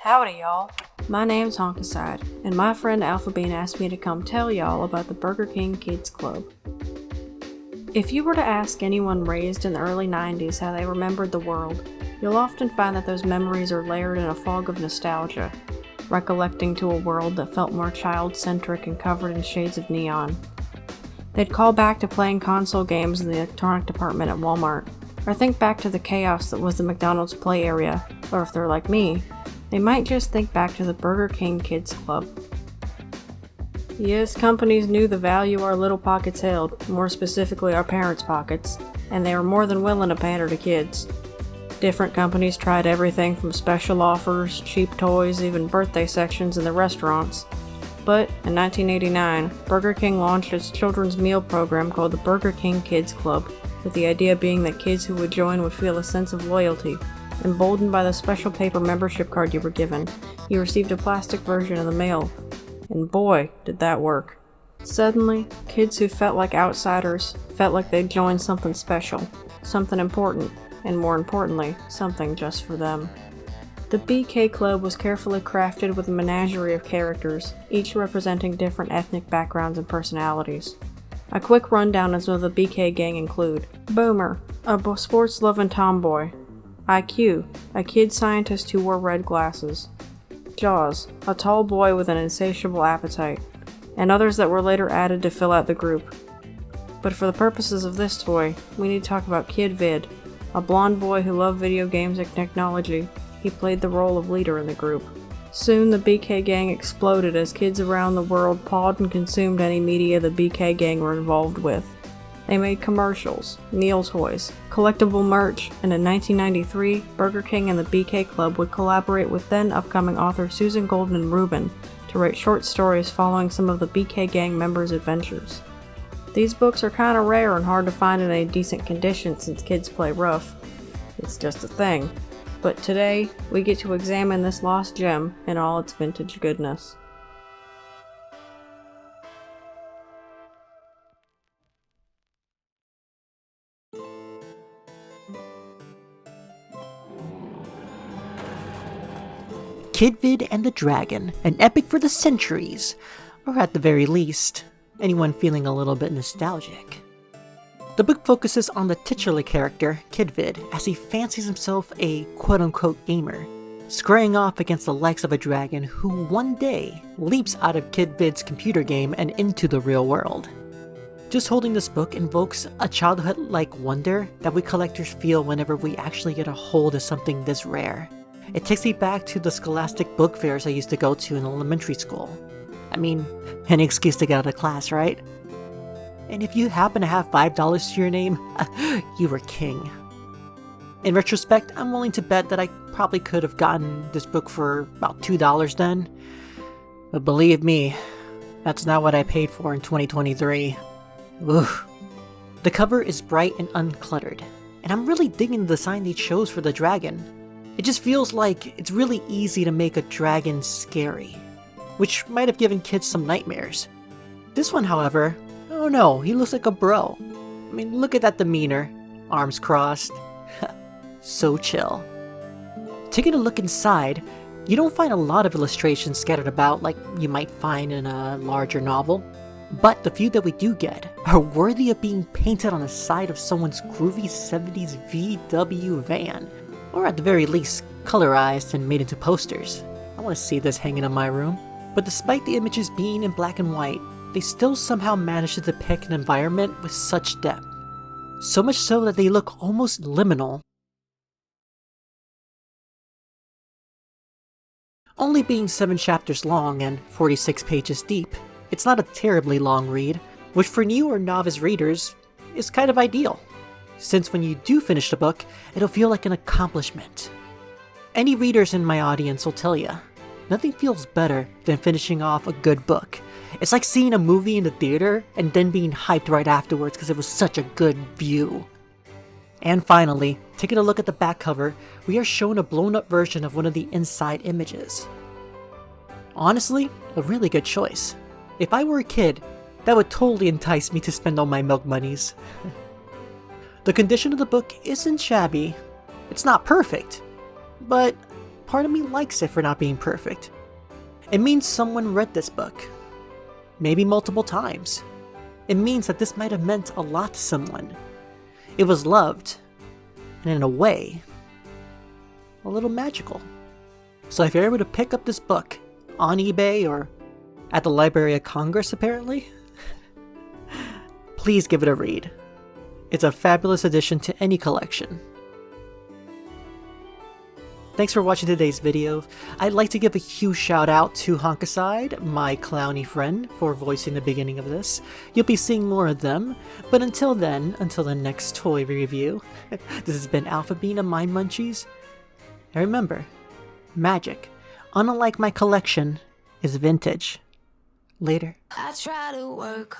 Howdy, y'all. My name's Honkaside, and my friend Alphabean asked me to come tell y'all about the Burger King Kids Club. If you were to ask anyone raised in the early 90s how they remembered the world, you'll often find that those memories are layered in a fog of nostalgia, recollecting to a world that felt more child-centric and covered in shades of neon. They'd call back to playing console games in the electronic department at Walmart, or think back to the chaos that was the McDonald's play area, or if they're like me, they might just think back to the Burger King Kids Club. Yes, companies knew the value our little pockets held, more specifically our parents' pockets, and they were more than willing to pander to kids. Different companies tried everything from special offers, cheap toys, even birthday sections in the restaurants. But in 1989, Burger King launched its children's meal program called the Burger King Kids Club, with the idea being that kids who would join would feel a sense of loyalty. Emboldened by the special paper membership card you were given, you received a plastic version of the mail. And boy, did that work. Suddenly, kids who felt like outsiders felt like they'd joined something special, something important, and more importantly, something just for them. The BK Club was carefully crafted with a menagerie of characters, each representing different ethnic backgrounds and personalities. A quick rundown of some of the BK gang include Boomer, a sports-loving tomboy. IQ, a kid scientist who wore red glasses. Jaws, a tall boy with an insatiable appetite, and others that were later added to fill out the group. But for the purposes of this toy, we need to talk about KidVid, a blonde boy who loved video games and technology. He played the role of leader in the group. Soon the BK gang exploded as kids around the world pawed and consumed any media the BK gang were involved with. They made commercials, meal toys, collectible merch, and in 1993, Burger King and the BK Club would collaborate with then-upcoming author Susan Goldman Rubin to write short stories following some of the BK gang members' adventures. These books are kinda rare and hard to find in any decent condition since kids play rough. It's just a thing. But today, we get to examine this lost gem in all its vintage goodness. KidVid and the Dragon, an epic for the centuries, or at the very least, anyone feeling a little bit nostalgic. The book focuses on the titular character, KidVid, as he fancies himself a quote-unquote gamer, squaring off against the likes of a dragon who one day leaps out of KidVid's computer game and into the real world. Just holding this book invokes a childhood-like wonder that we collectors feel whenever we actually get a hold of something this rare. It takes me back to the scholastic book fairs I used to go to in elementary school. I mean, any excuse to get out of class, right? And if you happen to have $5 to your name, you were king. In retrospect, I'm willing to bet that I probably could have gotten this book for about $2 then. But believe me, that's not what I paid for in 2023. Oof. The cover is bright and uncluttered, and I'm really digging the design they chose for the dragon. It just feels like it's really easy to make a dragon scary, which might have given kids some nightmares. This one, however, oh no, he looks like a bro. I mean, look at that demeanor, arms crossed. So chill. Taking a look inside, you don't find a lot of illustrations scattered about like you might find in a larger novel, but the few that we do get are worthy of being painted on the side of someone's groovy 70s VW van. Or at the very least, colorized and made into posters. I want to see this hanging in my room. But despite the images being in black and white, they still somehow manage to depict an environment with such depth. So much so that they look almost liminal. Only being 7 chapters long and 46 pages deep, it's not a terribly long read, which for new or novice readers is kind of ideal, since when you do finish the book, it'll feel like an accomplishment. Any readers in my audience will tell you, nothing feels better than finishing off a good book. It's like seeing a movie in the theater and then being hyped right afterwards because it was such a good view. And finally, taking a look at the back cover, we are shown a blown up version of one of the inside images. Honestly, a really good choice. If I were a kid, that would totally entice me to spend all my milk monies. The condition of the book isn't shabby. It's not perfect, but part of me likes it for not being perfect. It means someone read this book, maybe multiple times. It means that this might have meant a lot to someone. It was loved, and in a way, a little magical. So if you're able to pick up this book on eBay or at the Library of Congress apparently, please give it a read. It's a fabulous addition to any collection. Thanks for watching today's video. I'd like to give a huge shout out to Honkaside, my clowny friend, for voicing the beginning of this. You'll be seeing more of them, but until then, until the next toy review, this has been Alpha Bean of Mind Munchies. And remember, magic, unlike my collection, is vintage. Later. I try to work.